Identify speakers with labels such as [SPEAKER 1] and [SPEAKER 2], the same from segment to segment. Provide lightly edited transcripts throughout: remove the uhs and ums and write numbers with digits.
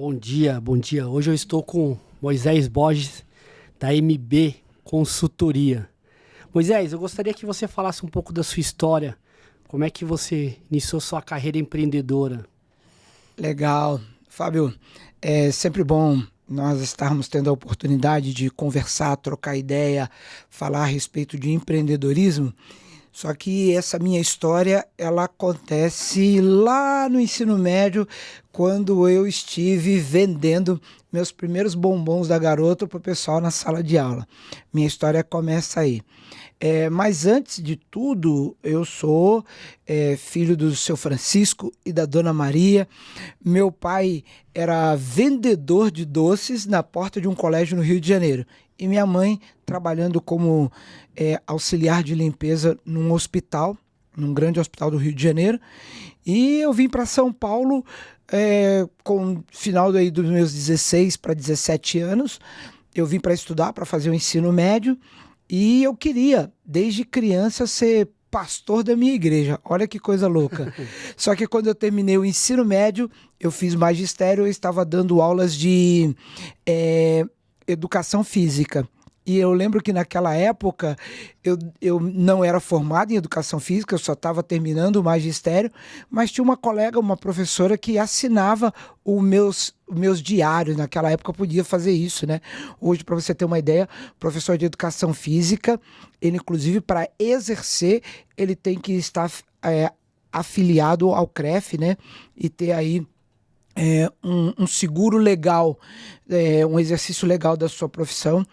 [SPEAKER 1] Bom dia, bom dia. Hoje eu estou com Moisés Borges, da MB Consultoria. Moisés, eu gostaria que você falasse um pouco da sua história. Como é que você iniciou sua carreira empreendedora?
[SPEAKER 2] Legal. Fábio, é sempre bom nós estarmos tendo a oportunidade de conversar, trocar ideia, falar a respeito de empreendedorismo. Só que essa minha história, ela acontece lá no ensino médio, quando eu estive vendendo meus primeiros bombons da Garoto para o pessoal na sala de aula. Minha história começa aí. Mas antes de tudo, eu sou filho do seu Francisco e da dona Maria. Meu pai era vendedor de doces na porta de um colégio no Rio de Janeiro. E minha mãe trabalhando como auxiliar de limpeza num hospital, num grande hospital do Rio de Janeiro. E eu vim para São Paulo com o final daí dos meus 16 para 17 anos. Eu vim para estudar, para fazer o ensino médio. E eu queria, desde criança, ser pastor da minha igreja. Olha que coisa louca. Só que quando eu terminei o ensino médio, eu fiz magistério, eu estava dando aulas de educação física. E eu lembro que naquela época eu não era formado em educação física, eu só estava terminando o magistério, mas tinha uma colega, uma professora que assinava os meus diários. Naquela época eu podia fazer isso, né? Hoje, para você ter uma ideia, professor de educação física, ele inclusive para exercer, ele tem que estar afiliado ao CREF, né? E ter aí um seguro legal, um exercício legal da sua profissão.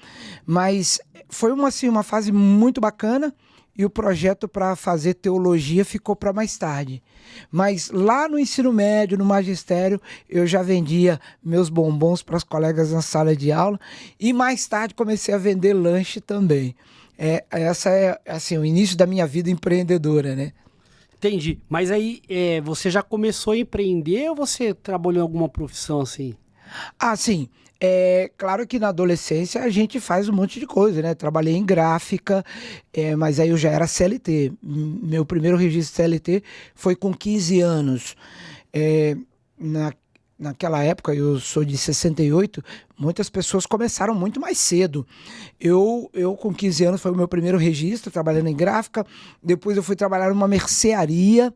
[SPEAKER 2] Mas foi uma fase muito bacana, e o projeto para fazer teologia ficou para mais tarde. Mas lá no ensino médio, no magistério, eu já vendia meus bombons para as colegas na sala de aula, e mais tarde comecei a vender lanche também. Essa é assim, o início da minha vida empreendedora, né?
[SPEAKER 1] Entendi. Mas aí, você já começou a empreender ou você trabalhou em alguma profissão assim?
[SPEAKER 2] Ah, sim. É claro que na adolescência a gente faz um monte de coisa, né? Trabalhei em gráfica, mas aí eu já era CLT. Meu primeiro registro CLT foi com 15 anos. É, na, Naquela época, eu sou de 68, muitas pessoas começaram muito mais cedo. Eu com 15 anos, foi o meu primeiro registro, trabalhando em gráfica. Depois eu fui trabalhar numa mercearia.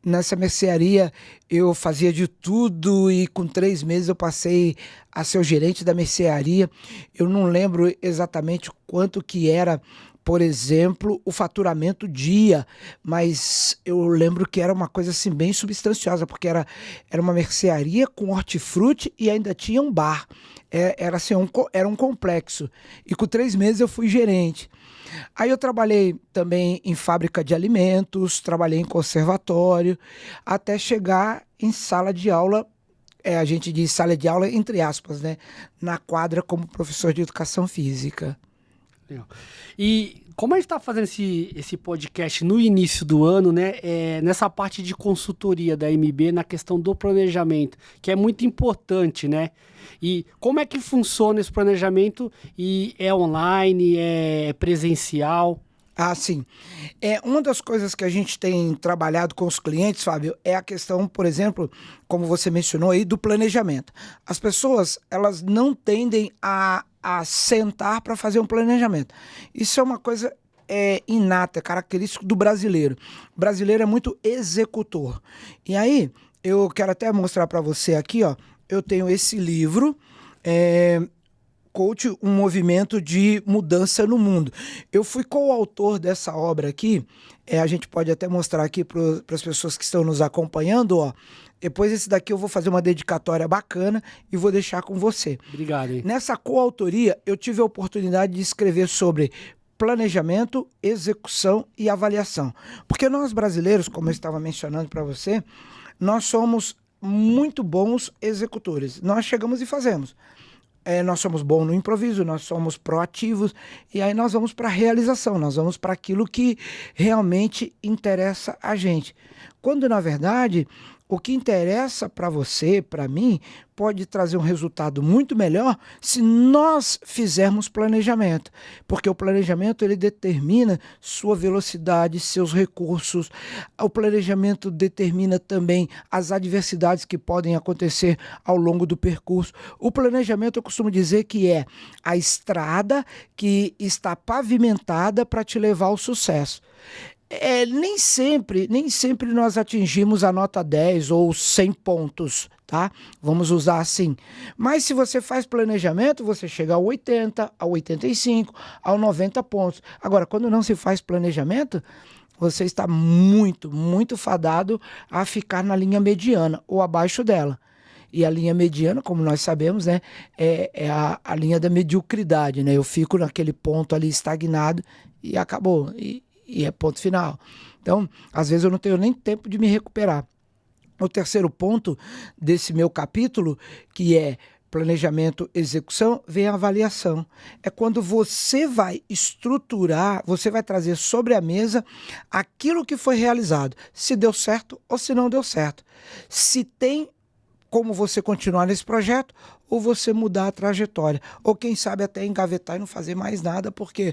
[SPEAKER 2] Nessa mercearia eu fazia de tudo, e com 3 meses eu passei a ser o gerente da mercearia. Eu não lembro exatamente quanto que era, por exemplo, o faturamento dia, mas eu lembro que era uma coisa assim bem substanciosa, porque era uma mercearia com hortifruti e ainda tinha um bar. Era assim, era um complexo. E com 3 meses eu fui gerente. Aí eu trabalhei também em fábrica de alimentos, trabalhei em conservatório, até chegar em sala de aula. A gente diz sala de aula entre aspas, né? Na quadra, como professor de educação física.
[SPEAKER 1] Legal. E como a gente está fazendo esse podcast no início do ano, né? Nessa parte de consultoria da MB, na questão do planejamento, que é muito importante, né? E como é que funciona esse planejamento? E é online, é presencial?
[SPEAKER 2] Ah, sim. Uma das coisas que a gente tem trabalhado com os clientes, Fábio, é a questão, por exemplo, como você mencionou aí, do planejamento. As pessoas, elas não tendem a sentar para fazer um planejamento. Isso é uma coisa inata, é característico do brasileiro. O brasileiro é muito executor. E aí, eu quero até mostrar para você aqui, ó, eu tenho esse livro, Coach, um movimento de mudança no mundo. Eu fui coautor dessa obra aqui, a gente pode até mostrar aqui para as pessoas que estão nos acompanhando, ó. Depois esse daqui eu vou fazer uma dedicatória bacana e vou deixar com você.
[SPEAKER 1] Obrigado, hein?
[SPEAKER 2] Nessa coautoria, eu tive a oportunidade de escrever sobre planejamento, execução e avaliação. Porque nós brasileiros, como eu estava mencionando para você, nós somos muito bons executores. Nós chegamos e fazemos. Nós somos bons no improviso, nós somos proativos, e aí nós vamos para a realização, nós vamos para aquilo que realmente interessa a gente. Quando, na verdade, O que interessa para você, para mim, pode trazer um resultado muito melhor se nós fizermos planejamento, porque o planejamento ele determina sua velocidade, seus recursos. O planejamento determina também as adversidades que podem acontecer ao longo do percurso. O planejamento, eu costumo dizer que é a estrada que está pavimentada para te levar ao sucesso. Nem sempre nós atingimos a nota 10 ou 100 pontos, tá? Vamos usar assim. Mas se você faz planejamento, você chega ao 80, ao 85, ao 90 pontos. Agora, quando não se faz planejamento, você está muito, muito fadado a ficar na linha mediana ou abaixo dela. E a linha mediana, como nós sabemos, né, é a linha da mediocridade, né? Eu fico naquele ponto ali estagnado e acabou. E é ponto final. Então, às vezes eu não tenho nem tempo de me recuperar. O terceiro ponto desse meu capítulo, que é planejamento, execução, vem a avaliação. É quando você vai estruturar, você vai trazer sobre a mesa aquilo que foi realizado, se deu certo ou se não deu certo. Se tem como você continuar nesse projeto ou você mudar a trajetória. Ou quem sabe até engavetar e não fazer mais nada porque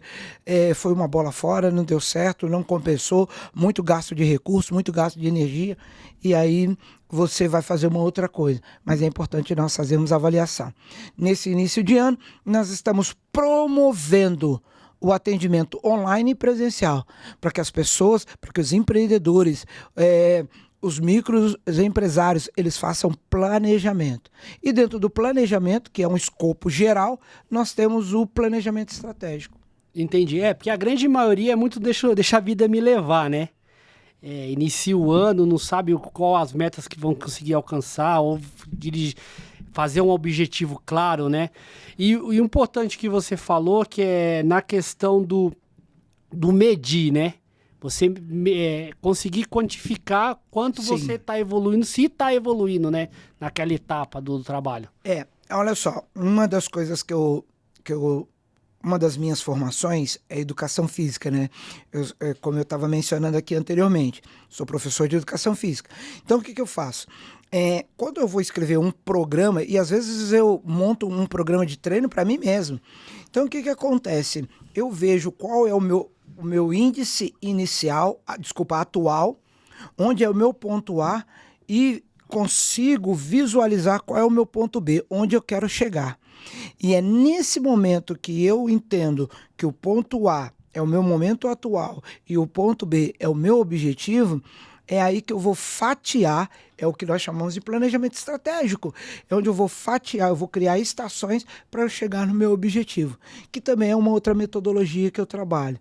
[SPEAKER 2] foi uma bola fora, não deu certo, não compensou, muito gasto de recurso, muito gasto de energia e aí você vai fazer uma outra coisa. Mas é importante nós fazermos avaliação. Nesse início de ano, nós estamos promovendo o atendimento online e presencial para que as pessoas, para que os empreendedores, os microempresários, eles façam planejamento. E dentro do planejamento, que é um escopo geral, nós temos o planejamento estratégico.
[SPEAKER 1] Entendi. Porque a grande maioria é muito deixa a vida me levar, né? Inicia o ano, não sabe qual as metas que vão conseguir alcançar, ou fazer um objetivo claro, né? E o importante que você falou, que é na questão do medir, né? Você conseguir quantificar quanto
[SPEAKER 2] Sim.
[SPEAKER 1] você está evoluindo, se está evoluindo, né? Naquela etapa do trabalho.
[SPEAKER 2] Olha só, uma das coisas uma das minhas formações é educação física, né? Como eu estava mencionando aqui anteriormente, sou professor de educação física. Então, o que eu faço? Quando eu vou escrever um programa, e às vezes eu monto um programa de treino para mim mesmo. Então, o que acontece? Eu vejo qual é o meu índice inicial, atual, onde é o meu ponto A e consigo visualizar qual é o meu ponto B, onde eu quero chegar. E é nesse momento que eu entendo que o ponto A é o meu momento atual e o ponto B é o meu objetivo, é aí que eu vou fatiar, é o que nós chamamos de planejamento estratégico, é onde eu vou fatiar, eu vou criar estações para eu chegar no meu objetivo, que também é uma outra metodologia que eu trabalho.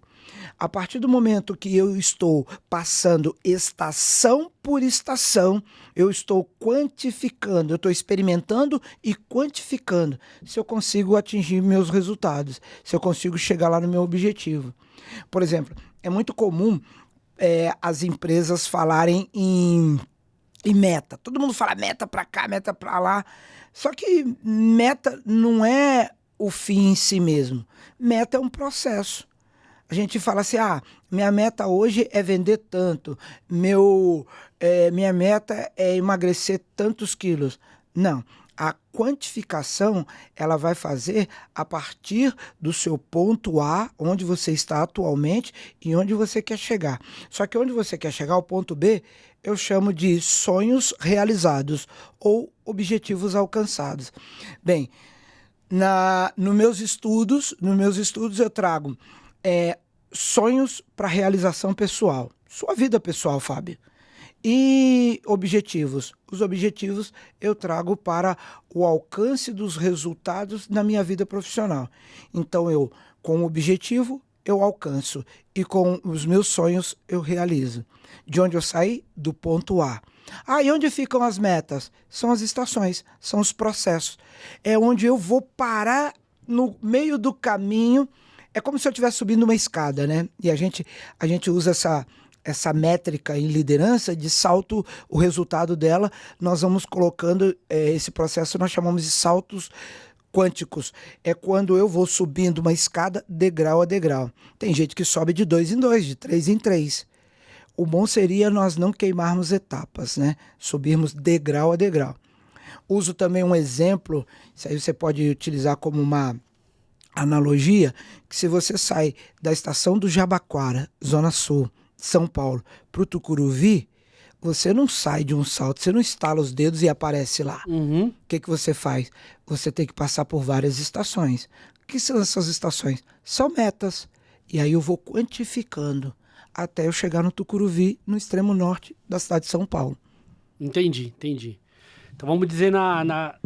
[SPEAKER 2] A partir do momento que eu estou passando estação por estação, eu estou quantificando, eu estou experimentando e quantificando se eu consigo atingir meus resultados, se eu consigo chegar lá no meu objetivo. Por exemplo, é muito comum as empresas falarem em meta. Todo mundo fala meta para cá, meta para lá. Só que meta não é o fim em si mesmo. Meta é um processo. A gente fala assim, minha meta hoje é vender tanto, minha meta é emagrecer tantos quilos. Não, a quantificação ela vai fazer a partir do seu ponto A, onde você está atualmente e onde você quer chegar. Só que onde você quer chegar, o ponto B, eu chamo de sonhos realizados ou objetivos alcançados. Bem, nos meus estudos eu trago sonhos para realização pessoal. Sua vida pessoal, Fábio. E objetivos. Os objetivos eu trago para o alcance dos resultados na minha vida profissional. Então, com o objetivo, eu alcanço. E com os meus sonhos, eu realizo. De onde eu saí? Do ponto A. E onde ficam as metas? São as estações, são os processos. É onde eu vou parar no meio do caminho. É como se eu estivesse subindo uma escada, né? E a gente usa essa métrica em liderança de salto, o resultado dela, nós vamos colocando esse processo, nós chamamos de saltos quânticos. É quando eu vou subindo uma escada degrau a degrau. Tem gente que sobe de 2 em 2, de 3 em 3. o bom seria nós não queimarmos etapas, né? Subirmos degrau a degrau. Uso também um exemplo, isso aí você pode utilizar como uma analogia, que se você sai da estação do Jabaquara, Zona Sul, São Paulo, para o Tucuruvi, você não sai de um salto, você não estala os dedos e aparece lá.
[SPEAKER 1] Uhum.
[SPEAKER 2] O que você faz? Você tem que passar por várias estações. O que são essas estações? São metas. E aí eu vou quantificando até eu chegar no Tucuruvi, no extremo norte da cidade de São Paulo.
[SPEAKER 1] Entendi. Então vamos dizer,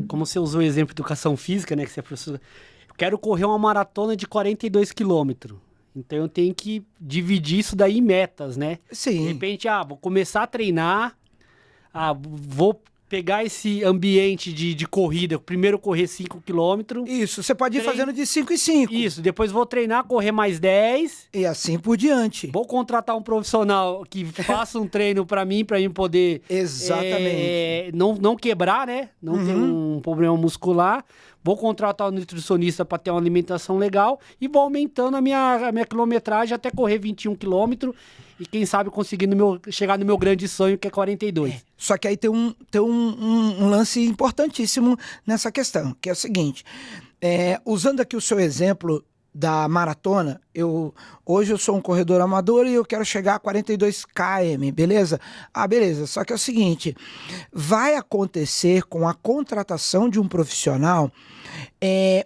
[SPEAKER 1] como você usou o exemplo de educação física, né, que você é professor, eu quero correr uma maratona de 42 quilômetros. Então eu tenho que dividir isso daí em metas, né?
[SPEAKER 2] Sim.
[SPEAKER 1] De repente, vou começar a treinar, vou pegar esse ambiente de corrida, primeiro correr 5 quilômetros.
[SPEAKER 2] Isso, você pode ir fazendo de 5 em 5.
[SPEAKER 1] Isso, depois vou treinar, correr mais 10.
[SPEAKER 2] E assim por diante.
[SPEAKER 1] Vou contratar um profissional que faça um treino para mim poder...
[SPEAKER 2] Exatamente.
[SPEAKER 1] Não quebrar, né? Não ter um problema muscular. Vou contratar um nutricionista para ter uma alimentação legal e vou aumentando a minha quilometragem até correr 21 quilômetros e quem sabe conseguir chegar no meu grande sonho, que é 42.
[SPEAKER 2] Só que aí tem um lance importantíssimo nessa questão, que é o seguinte, usando aqui o seu exemplo da maratona, hoje eu sou um corredor amador e eu quero chegar a 42 km, beleza? Beleza, só que é o seguinte, vai acontecer com a contratação de um profissional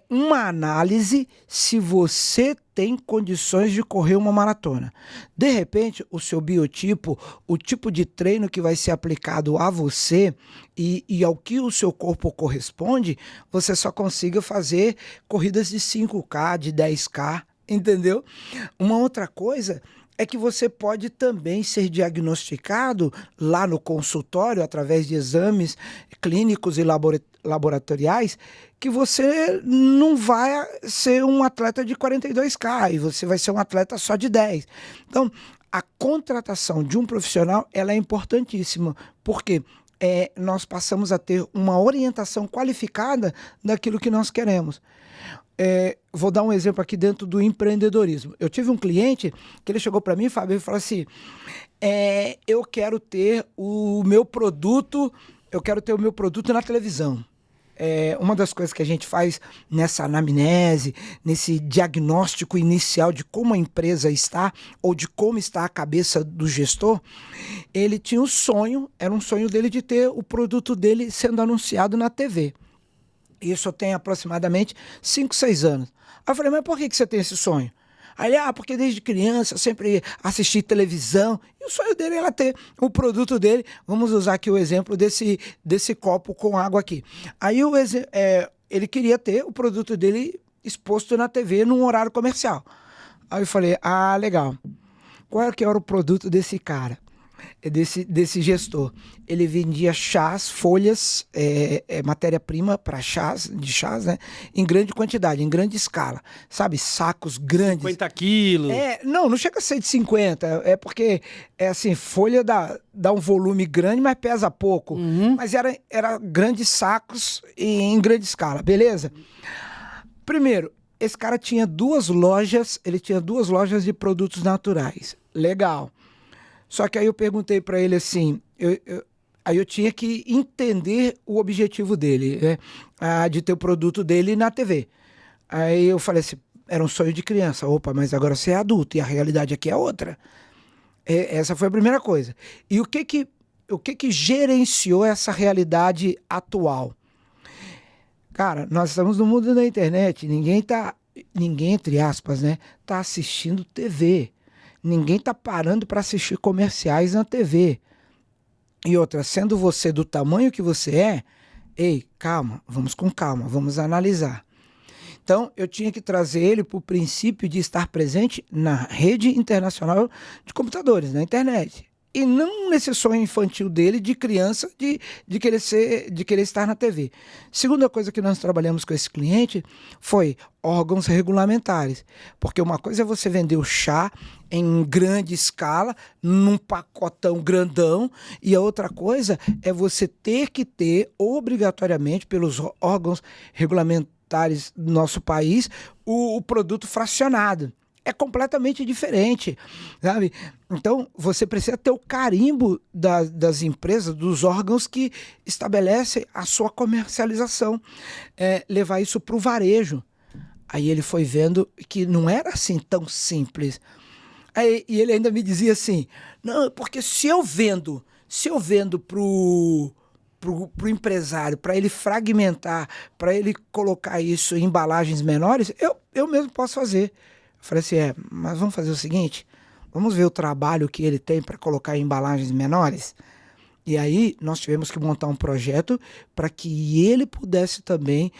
[SPEAKER 2] uma análise se você tem condições de correr uma maratona. De repente, o seu biotipo, o tipo de treino que vai ser aplicado a você e ao que o seu corpo corresponde, você só consiga fazer corridas de 5K, de 10K, entendeu? Uma outra coisa é que você pode também ser diagnosticado lá no consultório, através de exames clínicos e laboratoriais, que você não vai ser um atleta de 42K, e você vai ser um atleta só de 10. Então, a contratação de um profissional ela é importantíssima, porque nós passamos a ter uma orientação qualificada daquilo que nós queremos. Vou dar um exemplo aqui dentro do empreendedorismo. Eu tive um cliente que ele chegou para mim, Fábio, e falou assim, eu quero ter o meu produto na televisão. Uma das coisas que a gente faz nessa anamnese, nesse diagnóstico inicial de como a empresa está ou de como está a cabeça do gestor, ele tinha um sonho, era um sonho dele de ter o produto dele sendo anunciado na TV. Isso tem aproximadamente 5, 6 anos. Aí eu falei, mas por que você tem esse sonho? Aí ele, porque desde criança eu sempre assisti televisão. E o sonho dele era ter o produto dele. Vamos usar aqui o exemplo desse copo com água aqui. Aí ele queria ter o produto dele exposto na TV num horário comercial. Aí eu falei, legal. Qual que era o produto desse cara? Desse gestor? Ele vendia chás, folhas, matéria-prima para chás, né? Em grande quantidade, em grande escala, sabe? Sacos grandes.
[SPEAKER 1] 50 quilos.
[SPEAKER 2] Não chega a ser de 50, porque assim, folha dá um volume grande, mas pesa pouco. Mas era grandes sacos e em grande escala, beleza? Primeiro, esse cara tinha 2 lojas, de produtos naturais. Legal. Só que aí eu perguntei para ele assim, aí eu tinha que entender o objetivo dele, né? De ter o produto dele na TV. Aí eu falei assim, era um sonho de criança. Opa, mas agora você é adulto e a realidade aqui é outra. Essa foi a primeira coisa. E o que gerenciou essa realidade atual? Cara, nós estamos no mundo da internet, ninguém, entre aspas, né, tá assistindo TV. Ninguém tá parando para assistir comerciais na TV. E outra, sendo você do tamanho que você calma, vamos com calma, vamos analisar. Então, eu tinha que trazer ele para o princípio de estar presente na rede internacional de computadores, na internet. E não nesse sonho infantil dele, de criança, de querer estar na TV. Segunda coisa que nós trabalhamos com esse cliente foi órgãos regulamentares. Porque uma coisa é você vender o chá em grande escala, num pacotão grandão, e a outra coisa é você ter que ter, obrigatoriamente, pelos órgãos regulamentares do nosso país, o produto fracionado. é completamente diferente, sabe? Então, você precisa ter o carimbo das empresas, dos órgãos que estabelecem a sua comercialização, levar isso para o varejo. Aí ele foi vendo que não era assim tão simples. E ele ainda me dizia assim, não, porque se eu vendo pro empresário, para ele fragmentar, para ele colocar isso em embalagens menores, eu mesmo posso fazer. Eu falei assim, mas vamos fazer o seguinte, vamos ver o trabalho que ele tem para colocar em embalagens menores? E aí nós tivemos que montar um projeto para que ele pudesse também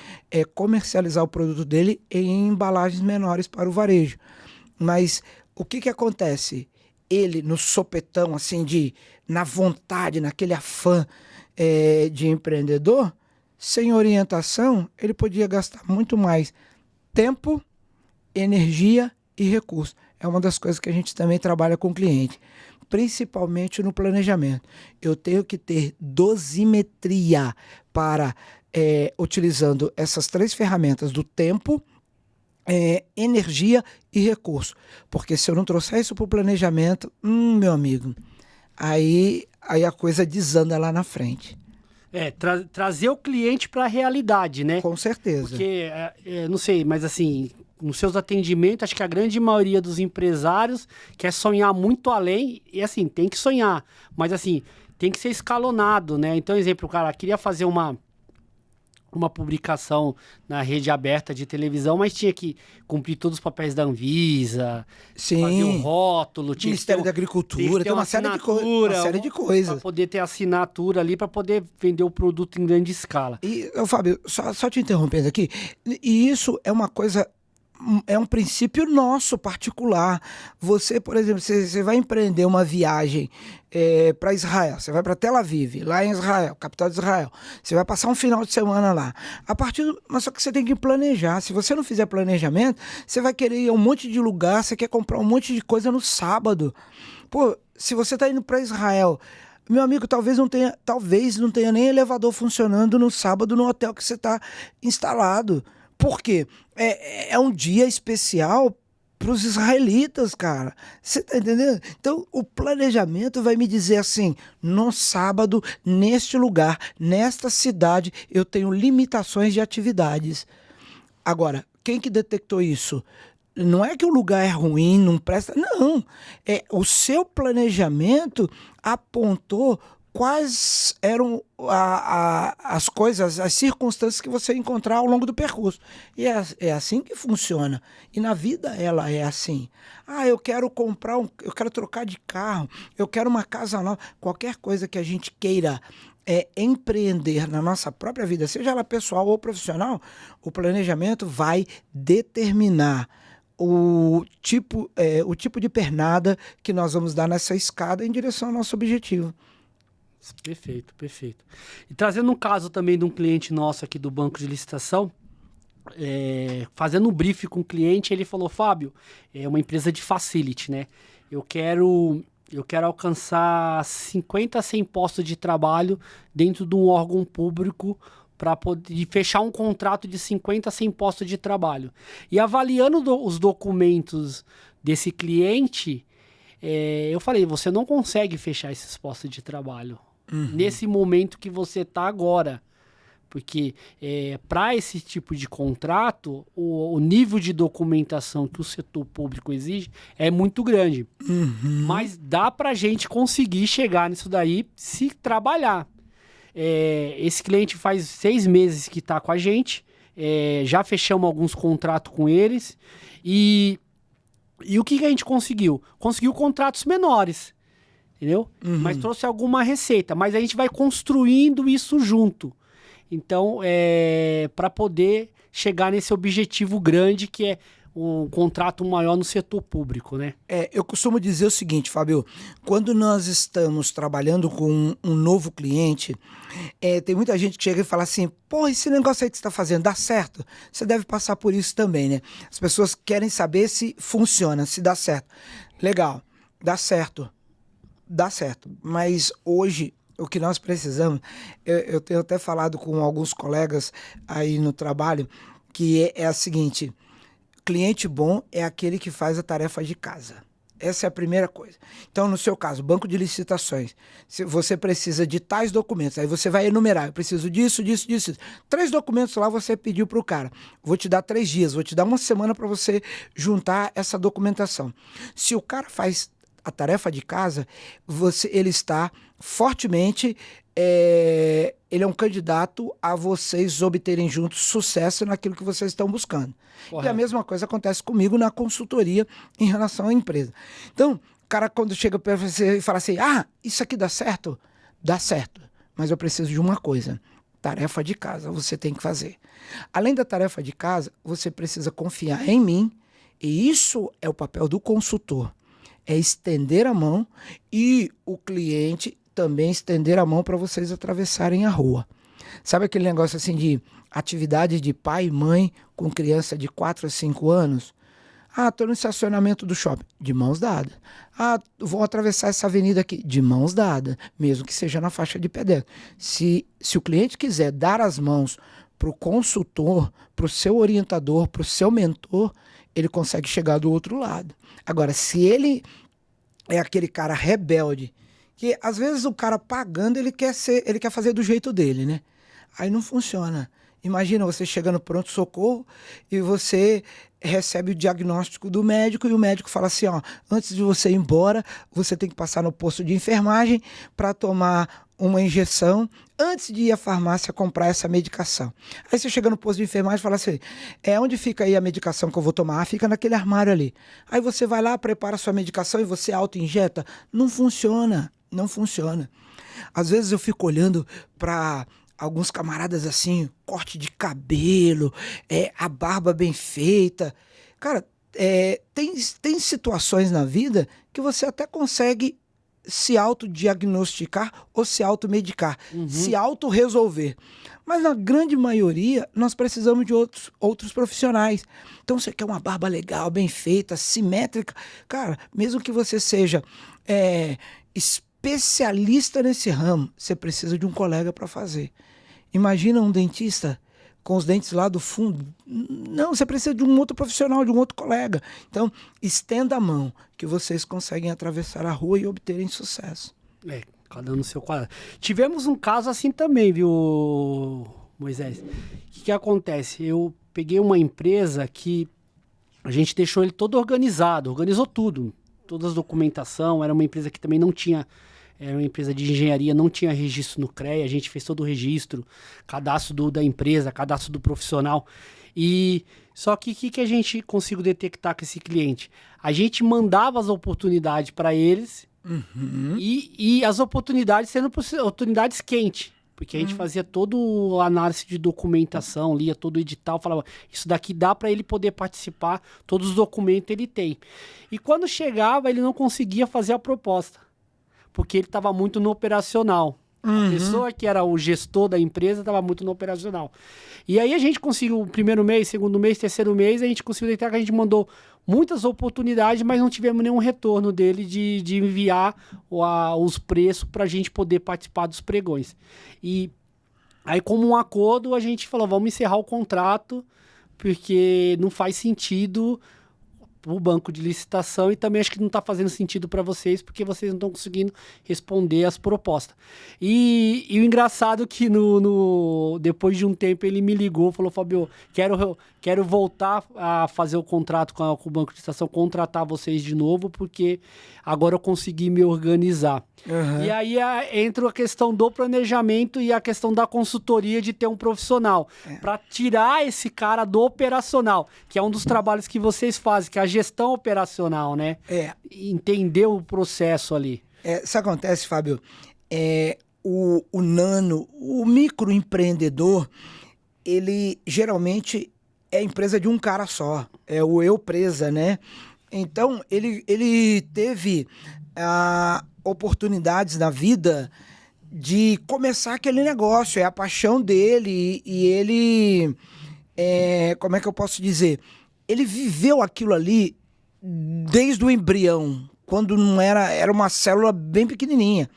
[SPEAKER 2] comercializar o produto dele em embalagens menores para o varejo. Mas o que acontece? Ele, no sopetão, assim, na vontade, naquele afã de empreendedor, sem orientação, ele podia gastar muito mais tempo, energia e recurso. É uma das coisas que a gente também trabalha com o cliente, principalmente no planejamento. Eu tenho que ter dosimetria para, utilizando essas 3 ferramentas do tempo, energia e recurso. Porque se eu não trouxer isso para o planejamento, meu amigo, aí a coisa desanda lá na frente.
[SPEAKER 1] Trazer o cliente para a realidade, né?
[SPEAKER 2] Com certeza.
[SPEAKER 1] Porque, não sei, mas assim, nos seus atendimentos, acho que a grande maioria dos empresários quer sonhar muito além, e assim, tem que sonhar, mas assim, tem que ser escalonado, né? Então, exemplo, o cara queria fazer uma publicação na rede aberta de televisão, mas tinha que cumprir todos os papéis da Anvisa,
[SPEAKER 2] sim,
[SPEAKER 1] fazer o rótulo, tinha
[SPEAKER 2] Ministério
[SPEAKER 1] que ter
[SPEAKER 2] da Agricultura, tem uma série de coisas.
[SPEAKER 1] Para poder ter assinatura ali, para poder vender o produto em grande escala.
[SPEAKER 2] E, Fábio, só te interrompendo aqui, e isso é uma coisa, é um princípio nosso particular. Você, por exemplo, você vai empreender uma viagem para Israel, você vai para Tel Aviv, lá em Israel, capital de Israel, você vai passar um final de semana lá. Mas só que você tem que planejar. Se você não fizer planejamento, você vai querer ir a um monte de lugar, você quer comprar um monte de coisa no sábado. Pô, se você está indo para Israel, meu amigo, talvez não tenha nem elevador funcionando no sábado no hotel que você está instalado. Por quê? É um dia especial para os israelitas, cara. Você tá entendendo? Então, o planejamento vai me dizer assim, no sábado, neste lugar, nesta cidade, eu tenho limitações de atividades. Agora, quem que detectou isso? Não é que o lugar é ruim, não presta, não. O seu planejamento apontou quais eram as coisas, as circunstâncias que você ia encontrar ao longo do percurso. E é assim que funciona. E na vida ela é assim. Eu quero eu quero trocar de carro, eu quero uma casa nova. Qualquer coisa que a gente queira empreender na nossa própria vida, seja ela pessoal ou profissional, o planejamento vai determinar o tipo de pernada que nós vamos dar nessa escada em direção ao nosso objetivo.
[SPEAKER 1] Perfeito, perfeito. E trazendo um caso também de um cliente nosso aqui do banco de licitação, fazendo um briefing com o cliente, ele falou, Fábio, é uma empresa de facility, né? Eu quero alcançar 50 a 100 postos de trabalho dentro de um órgão público para poder fechar um contrato de 50 a 100 postos de trabalho. E avaliando os documentos desse cliente, eu falei, você não consegue fechar esses postos de trabalho nesse momento que você está agora. Porque para esse tipo de contrato, o nível de documentação que o setor público exige é muito grande. Mas dá para a gente conseguir chegar nisso daí se trabalhar. Esse cliente faz 6 meses que está com a gente, já fechamos alguns contratos com eles e o que a gente conseguiu? Conseguiu contratos menores, entendeu? Mas trouxe alguma receita, mas a gente vai construindo isso junto. Então, para poder chegar nesse objetivo grande que é um contrato maior no setor público, né?
[SPEAKER 2] Eu costumo dizer o seguinte, Fábio, quando nós estamos trabalhando com um novo cliente, tem muita gente que chega e fala assim, pô, esse negócio aí que você está fazendo dá certo? Você deve passar por isso também, né? As pessoas querem saber se funciona, se dá certo. Legal, dá certo, mas hoje o que nós precisamos, eu tenho até falado com alguns colegas aí no trabalho, que é a seguinte, cliente bom é aquele que faz a tarefa de casa. Essa é a primeira coisa. Então, no seu caso, banco de licitações, se você precisa de tais documentos, aí você vai enumerar, eu preciso disso. 3 documentos lá você pediu para o cara. Vou te dar 3 dias, vou te dar uma semana para você juntar essa documentação. Se o cara faz a tarefa de casa, ele está fortemente... ele é um candidato a vocês obterem juntos sucesso naquilo que vocês estão buscando. Correto. E a mesma coisa acontece comigo na consultoria em relação à empresa. Então, o cara quando chega para você e fala assim, isso aqui dá certo? Dá certo, mas eu preciso de uma coisa, tarefa de casa você tem que fazer. Além da tarefa de casa, você precisa confiar em mim, e isso é o papel do consultor, é estender a mão e o cliente também estender a mão para vocês atravessarem a rua. Sabe aquele negócio assim de atividade de pai e mãe com criança de 4 a 5 anos? Estou no estacionamento do shopping, de mãos dadas. Vou atravessar essa avenida aqui, de mãos dadas, mesmo que seja na faixa de pedestre. Se o cliente quiser dar as mãos para o consultor, para o seu orientador, para o seu mentor, ele consegue chegar do outro lado. Agora, se ele é aquele cara rebelde, que às vezes o cara pagando, ele quer fazer do jeito dele, né? Aí não funciona. Imagina você chegando no pronto-socorro e você recebe o diagnóstico do médico e o médico fala assim, antes de você ir embora, você tem que passar no posto de enfermagem para tomar uma injeção antes de ir à farmácia comprar essa medicação. Aí você chega no posto de enfermagem e fala assim, onde fica aí a medicação que eu vou tomar? Fica naquele armário ali. Aí você vai lá, prepara a sua medicação e você auto-injeta. Não funciona. Não funciona. Às vezes eu fico olhando para alguns camaradas assim, corte de cabelo, a barba bem feita. Cara, tem situações na vida que você até consegue se autodiagnosticar ou se automedicar, se autorresolver. Mas na grande maioria, nós precisamos de outros profissionais. Então, você quer uma barba legal, bem feita, simétrica. Cara, mesmo que você seja especialista nesse ramo, você precisa de um colega para fazer. Imagina um dentista com os dentes lá do fundo. Não, você precisa de um outro profissional, de um outro colega. Então, estenda a mão, que vocês conseguem atravessar a rua e obterem sucesso.
[SPEAKER 1] Cada um no seu quadrado. Tivemos um caso assim também, viu, Moisés? O que acontece? Eu peguei uma empresa que a gente deixou ele todo organizado, organizou tudo, toda a documentação. Era uma empresa que também não tinha... Era uma empresa de engenharia, não tinha registro no CREA, a gente fez todo o registro, cadastro da empresa, cadastro do profissional. Só que o que a gente conseguiu detectar com esse cliente? A gente mandava as oportunidades para eles e as oportunidades sendo oportunidades quentes. Porque a gente fazia toda a análise de documentação, lia todo o edital, falava, isso daqui dá para ele poder participar, todos os documentos ele tem. E quando chegava, ele não conseguia fazer a proposta, porque ele estava muito no operacional. A pessoa que era o gestor da empresa estava muito no operacional. E aí a gente conseguiu o primeiro mês, segundo mês, terceiro mês, a gente conseguiu detectar que a gente mandou muitas oportunidades, mas não tivemos nenhum retorno dele de enviar os preços para a gente poder participar dos pregões. E aí, como um acordo, a gente falou, vamos encerrar o contrato, porque não faz sentido o banco de licitação, e também acho que não está fazendo sentido para vocês, porque vocês não estão conseguindo responder as propostas. E o engraçado é que depois de um tempo ele me ligou, falou, Fábio, quero voltar a fazer o contrato com o banco de licitação, contratar vocês de novo, porque agora eu consegui me organizar. E aí entra a questão do planejamento e a questão da consultoria de ter um profissional, para tirar esse cara do operacional, que é um dos trabalhos que vocês fazem, que é a gestão operacional, né? Entender o processo ali.
[SPEAKER 2] Isso acontece, Fábio. O nano, o microempreendedor, ele geralmente é empresa de um cara só. É o eu-presa, né? Então, ele teve oportunidades na vida de começar aquele negócio. É a paixão dele e ele... como é que eu posso dizer? Ele viveu aquilo ali desde o embrião, quando não era uma célula bem pequenininha.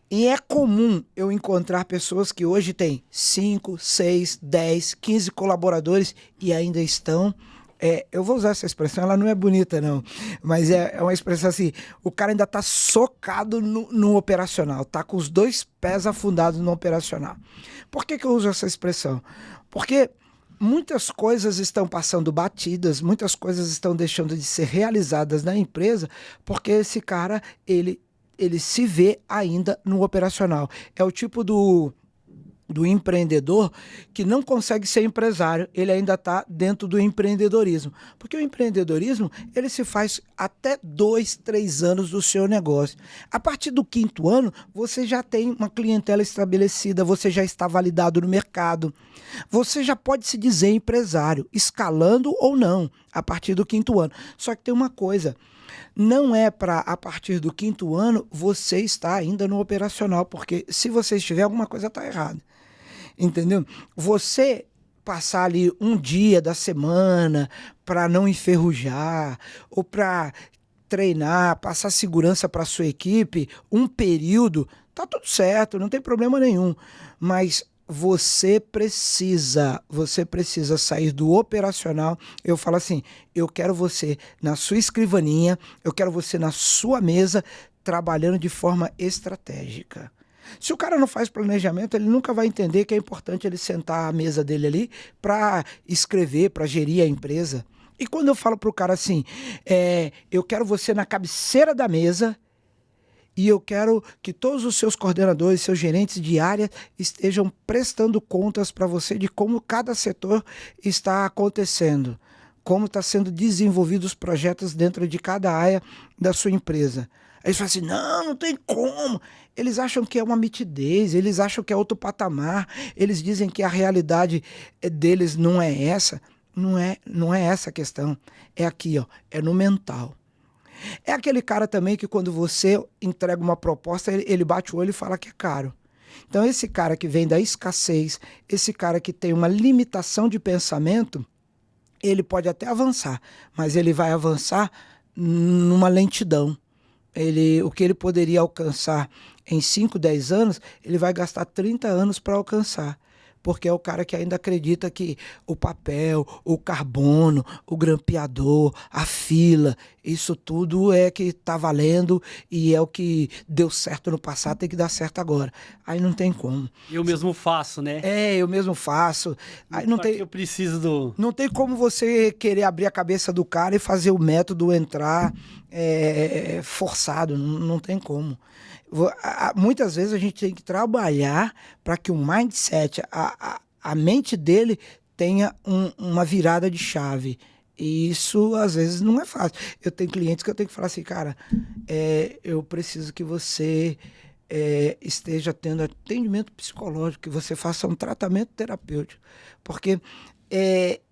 [SPEAKER 2] E é comum eu encontrar pessoas que hoje têm 5, 6, 10, 15 colaboradores e ainda estão Eu vou usar essa expressão, ela não é bonita não, mas é uma expressão assim, o cara ainda tá socado no operacional, tá com os 2 pés afundados no operacional. Por que eu uso essa expressão? Porque muitas coisas estão passando batidas, muitas coisas estão deixando de ser realizadas na empresa, porque esse cara, ele se vê ainda no operacional. É o tipo do empreendedor que não consegue ser empresário, ele ainda está dentro do empreendedorismo. Porque o empreendedorismo, ele se faz até 2, 3 anos do seu negócio. A partir do 5º ano, você já tem uma clientela estabelecida, você já está validado no mercado. Você já pode se dizer empresário, escalando ou não, a partir do 5º ano. Só que tem uma coisa, não é para a partir do 5º ano você estar ainda no operacional, porque se você estiver, alguma coisa está errada. Entendeu? Você passar ali um dia da semana para não enferrujar ou para treinar, passar segurança para sua equipe, um período, tá tudo certo, não tem problema nenhum. Mas você precisa sair do operacional. Eu falo assim, eu quero você na sua escrivaninha, eu quero você na sua mesa, trabalhando de forma estratégica. Se o cara não faz planejamento, ele nunca vai entender que é importante ele sentar à mesa dele ali para escrever, para gerir a empresa. E quando eu falo para o cara assim, eu quero você na cabeceira da mesa e eu quero que todos os seus coordenadores, seus gerentes de área estejam prestando contas para você de como cada setor está acontecendo, como está sendo desenvolvidos os projetos dentro de cada área da sua empresa. Aí eles falam assim, não tem como. Eles acham que é uma mitidez, eles acham que é outro patamar, eles dizem que a realidade deles não é essa. Não é essa a questão. É aqui, ó, é no mental. É aquele cara também que quando você entrega uma proposta, ele bate o olho e fala que é caro. Então esse cara que vem da escassez, esse cara que tem uma limitação de pensamento, ele pode até avançar, mas ele vai avançar numa lentidão. O que ele poderia alcançar em 5, 10 anos, ele vai gastar 30 anos para alcançar. Porque é o cara que ainda acredita que o papel, o carbono, o grampeador, a fila, isso tudo é que está valendo e é o que deu certo no passado, tem que dar certo agora. Aí não tem como.
[SPEAKER 1] Eu mesmo faço, né?
[SPEAKER 2] Eu mesmo faço. Aí não tem,
[SPEAKER 1] eu preciso do...
[SPEAKER 2] Não tem como você querer abrir a cabeça do cara e fazer o método entrar forçado, não tem como. Muitas vezes a gente tem que trabalhar para que o mindset, a mente dele tenha uma virada de chave. E isso, às vezes, não é fácil. Eu tenho clientes que eu tenho que falar assim, cara, eu preciso que você esteja tendo atendimento psicológico, que você faça um tratamento terapêutico. Porque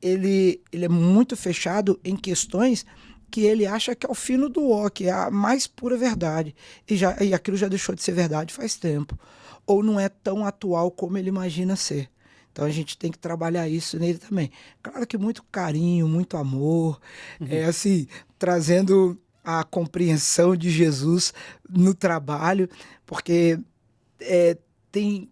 [SPEAKER 2] ele é muito fechado em questões que ele acha que é o fino do ó, que é a mais pura verdade. E aquilo já deixou de ser verdade faz tempo. Ou não é tão atual como ele imagina ser. Então a gente tem que trabalhar isso nele também. Claro que muito carinho, muito amor, assim, trazendo a compreensão de Jesus no trabalho, porque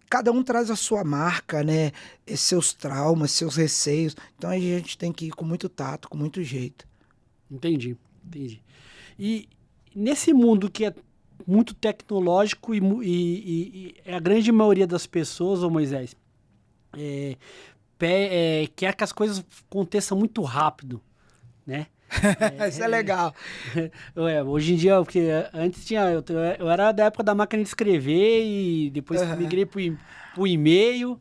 [SPEAKER 2] cada um traz a sua marca, né? Seus traumas, seus receios. Então a gente tem que ir com muito tato, com muito jeito.
[SPEAKER 1] Entendi. E nesse mundo que é muito tecnológico e a grande maioria das pessoas, ô Moisés, quer que as coisas aconteçam muito rápido, né?
[SPEAKER 2] Isso é legal.
[SPEAKER 1] Hoje em dia, porque antes eu era da época da máquina de escrever e depois migrei pro e-mail.